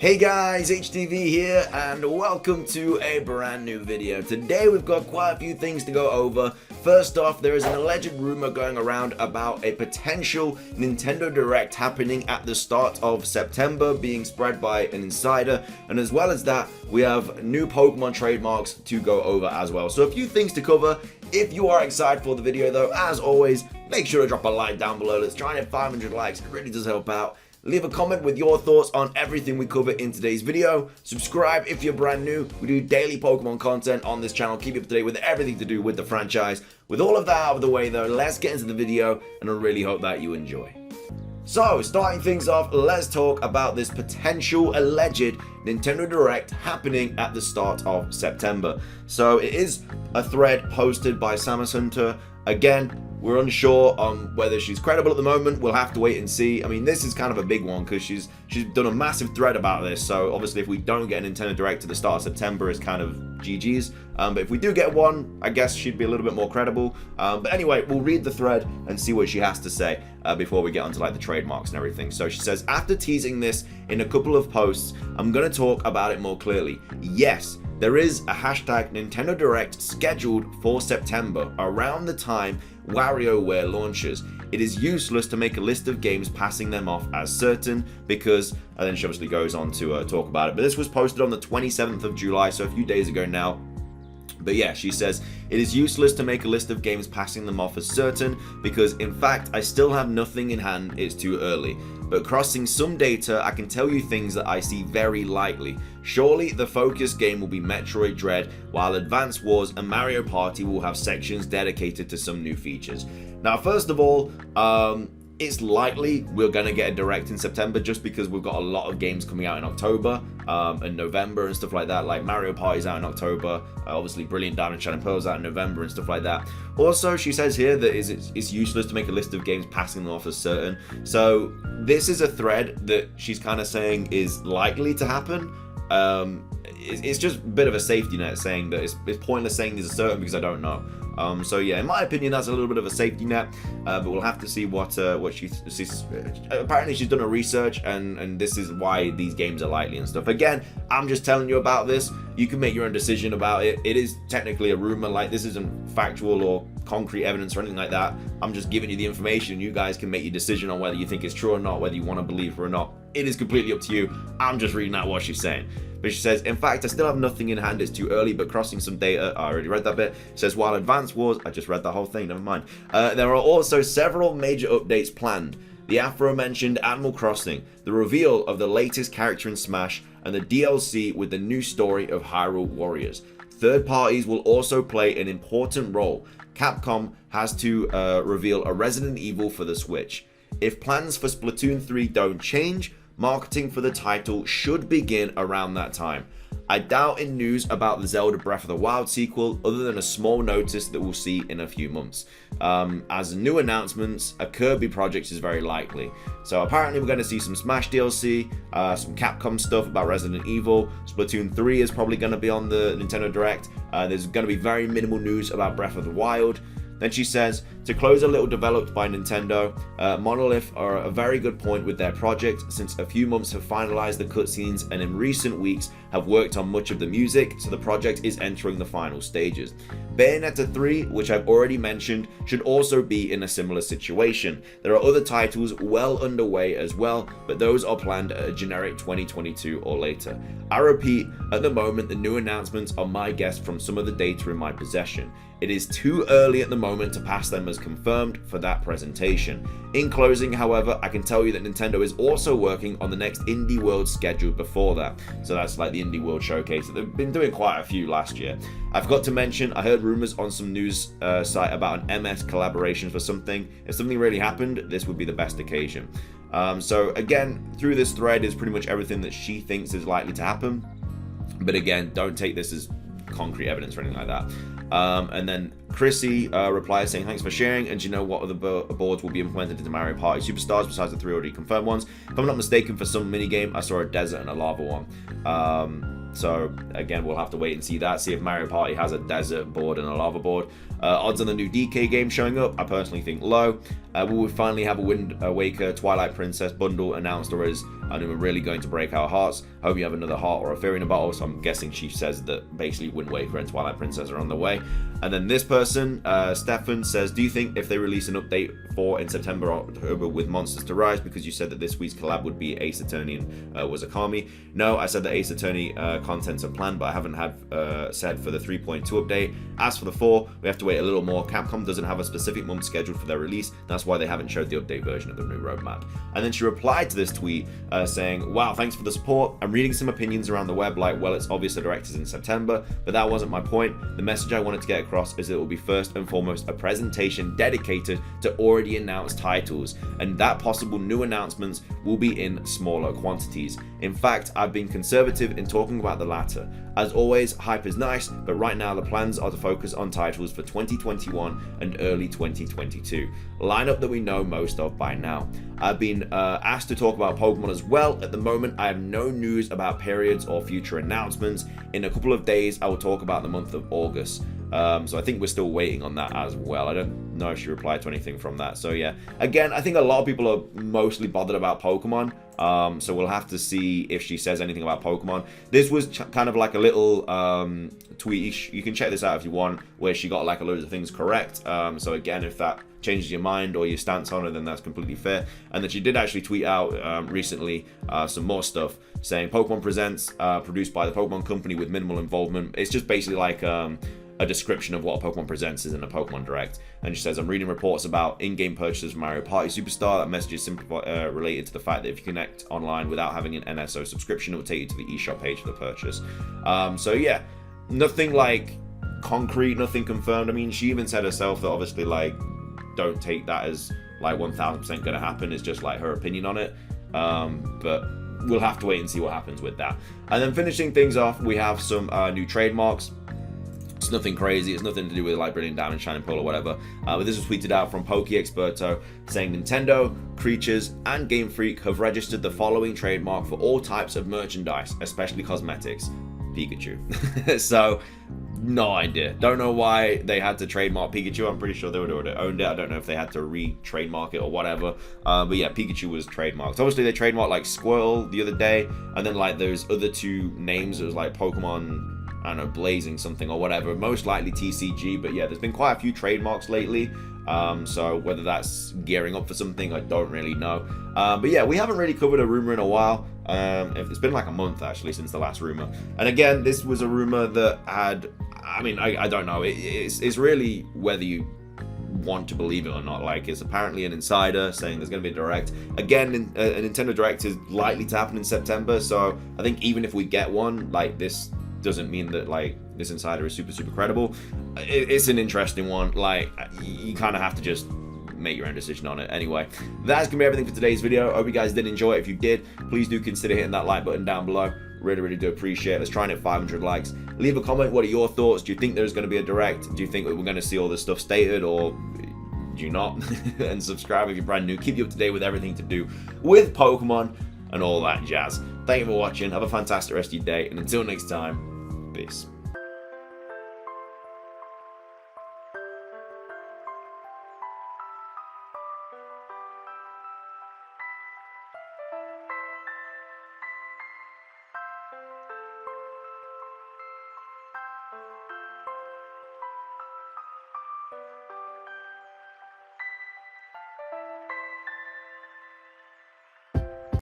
Hey guys, HDvee here and welcome to a brand new video. Today we've got quite a few things to go over. First off, there is an alleged rumor going around about a potential Nintendo Direct happening at the start of September being spread by an insider, and as well as that we have new Pokemon trademarks to go over as well. So a few things to cover. If you are excited for the video though, as always, make sure to drop a like down below. Let's try and hit 500 likes, it really does help out. Leave a comment with your thoughts on everything we cover in today's video. Subscribe if you're brand new. We do daily Pokemon content on this channel. Keep you up to date with everything to do with the franchise. With all of that out of the way though, let's get into the video and I really hope that you enjoy. So, starting things off, let's talk about this potential alleged Nintendo Direct happening at the start of September. So, it is a thread posted by Samus Hunter. Again, we're unsure on whether she's credible at the moment. We'll have to wait and see. I mean, this is kind of a big one because she's done a massive thread about this. So obviously, if we don't get a Nintendo Direct at the start of September, it's kind of GG's. But if we do get one, I guess she'd be a little bit more credible. But anyway, we'll read the thread and see what she has to say before we get onto like the trademarks and everything. So she says, after teasing this in a couple of posts, I'm going to talk about it more clearly. Yes, there is a hashtag Nintendo Direct scheduled for September around the time WarioWare launches. It is useless to make a list of games passing them off as certain because, and then she obviously goes on to talk about it. But this was posted on the 27th of July, so a few days ago now. But yeah, she says, it is useless to make a list of games passing them off as certain because in fact I still have nothing in hand, it's too early. But crossing some data, I can tell you things that I see very likely. Surely the focus game will be Metroid Dread, while Advance Wars and Mario Party will have sections dedicated to some new features. Now first of all, it's likely we're going to get a Direct in September just because we've got a lot of games coming out in October and November and stuff like that. Like Mario Party's out in October, obviously Brilliant Diamond Shining Pearl's out in November and stuff like that. Also, she says here that it's useless to make a list of games passing them off as certain. So this is a thread that she's kind of saying is likely to happen. It's just a bit of a safety net saying that it's pointless saying these are certain because I don't know. So yeah, in my opinion, that's a little bit of a safety net, but we'll have to see what she's. Apparently, she's done her research, and this is why these games are likely and stuff. Again, I'm just telling you about this. You can make your own decision about it. It is technically a rumor. Like this isn't factual or concrete evidence or anything like that. I'm just giving you the information. You guys can make your decision on whether you think it's true or not, whether you want to believe her or not. It is completely up to you. I'm just reading out what she's saying. But she says, in fact, I still have nothing in hand, it's too early, but crossing some data, I already read that bit. She says, while Advance Wars, I just read the whole thing, never mind. There are also several major updates planned. The aforementioned Animal Crossing, the reveal of the latest character in Smash, and the DLC with the new story of Hyrule Warriors. Third parties will also play an important role. Capcom has to reveal a Resident Evil for the Switch. If plans for Splatoon 3 don't change, marketing for the title should begin around that time. I doubt in news about the Zelda Breath of the Wild sequel other than a small notice that we'll see in a few months. As new announcements, a Kirby project is very likely. So apparently we're going to see some Smash DLC, some Capcom stuff about Resident Evil. Splatoon 3 is probably going to be on the Nintendo Direct. There's going to be very minimal news about Breath of the Wild. Then she says, to close a little developed by Nintendo, Monolith are a very good point with their project since a few months have finalized the cutscenes and in recent weeks have worked on much of the music, so the project is entering the final stages. Bayonetta 3, which I've already mentioned, should also be in a similar situation. There are other titles well underway as well, but those are planned at a generic 2022 or later. I repeat, at the moment the new announcements are my guess from some of the data in my possession. It is too early at the moment to pass them as confirmed for that presentation. In closing, however, I can tell you that Nintendo is also working on the next Indie World scheduled before that. So that's like the Indie World Showcase. They've been doing quite a few last year. I forgot to mention, I heard rumors on some news site about an MS collaboration for something. If something really happened, this would be the best occasion. So again, through this thread is pretty much everything that she thinks is likely to happen. But again, don't take this as concrete evidence or anything like that. And then Chrissy replies saying, thanks for sharing, and do you know what other boards will be implemented into Mario Party Superstars besides the 3 already confirmed ones? If I'm not mistaken, for some minigame, I saw a desert and a lava one. So again, we'll have to wait and see that, see if Mario Party has a desert board and a lava board. Odds on the new DK game showing up, I personally think low. Will we finally have a Wind Waker Twilight Princess bundle announced, or is Anuma really going to break our hearts? Hope you have another heart or a fairy in a bottle. So I'm guessing she says that basically Wind Waker and Twilight Princess are on the way. And then this person, Stefan, says, do you think if they release an update for in September or October with Monsters to Rise, because you said that this week's collab would be Ace Attorney and Wazakami? No, I said that Ace Attorney contents are planned, but I haven't had said for the 3.2 update. As for the 4, we have to wait a little more. Capcom doesn't have a specific month scheduled for their release. That's why they haven't showed the update version of the new roadmap. And then she replied to this tweet saying, wow, thanks for the support. I'm reading some opinions around the web like, well, it's obvious the direct is in September, but that wasn't my point. The message I wanted to get across is that it will be first and foremost a presentation dedicated to already announced titles, and that possible new announcements will be in smaller quantities. In fact, I've been conservative in talking about the latter. As always, hype is nice, but right now the plans are to focus on titles for 2021 and early 2022. Lineup that we know most of by now. I've been asked to talk about Pokemon as well. At the moment, I have no news about periods or future announcements. In a couple of days, I will talk about the month of August. So I think we're still waiting on that as well. I don't know if she replied to anything from that. So yeah, again, I think a lot of people are mostly bothered about Pokemon. So we'll have to see if she says anything about Pokemon. This was kind of like a little tweet. You can check this out if you want, where she got like a load of things correct. So again, if that changes your mind or your stance on it, then that's completely fair. And that she did actually tweet out recently some more stuff saying Pokemon Presents, produced by the Pokemon Company with minimal involvement. It's just basically like a description of what a Pokemon Presents is in a Pokemon Direct. And she says, I'm reading reports about in-game purchases for Mario Party Superstar. That message is simply related to the fact that if you connect online without having an NSO subscription, it will take you to the eShop page for the purchase. So yeah, nothing like concrete, nothing confirmed. I mean, she even said herself that obviously like, don't take that as like 1000% going to happen. It's just like her opinion on it. But we'll have to wait and see what happens with that. And then finishing things off, we have some new trademarks. It's nothing crazy. It's nothing to do with like Brilliant Diamond, Shining Pearl or whatever. But this was tweeted out from Pokeexperto saying Nintendo, Creatures, and Game Freak have registered the following trademark for all types of merchandise, especially cosmetics. Pikachu. So, no idea. Don't know why they had to trademark Pikachu. I'm pretty sure they would have owned it. I don't know if they had to re-trademark it or whatever. But yeah, Pikachu was trademarked. Obviously, they trademarked like Squirtle the other day, and then like those other two names. It was like Pokemon, I don't know, Blazing something or whatever. Most likely TCG, but yeah, there's been quite a few trademarks lately. So whether that's gearing up for something, I don't really know. But yeah, we haven't really covered a rumor in a while. It's been like a month actually since the last rumor. And again, this was a rumor that had, I mean, I don't know. It's really whether you want to believe it or not. Like, it's apparently an insider saying there's going to be a direct. Again, a Nintendo Direct is likely to happen in September. So I think even if we get one, like, this doesn't mean that like this insider is super credible. It's an interesting one. Like, you kind of have to just make your own decision on it. Anyway, that's gonna be everything for today's video. I hope you guys did enjoy it. If you did, please do consider hitting that like button down below. Really do appreciate it. Let's try and hit 500 likes. Leave a comment. What are your thoughts? Do you think there's going to be a direct? Do you think we're going to see all this stuff stated, or do you not? And subscribe if you're brand new. Keep you up to date with everything to do with Pokemon and all that jazz. Thank you for watching. Have a fantastic rest of your day, and until next time, peace.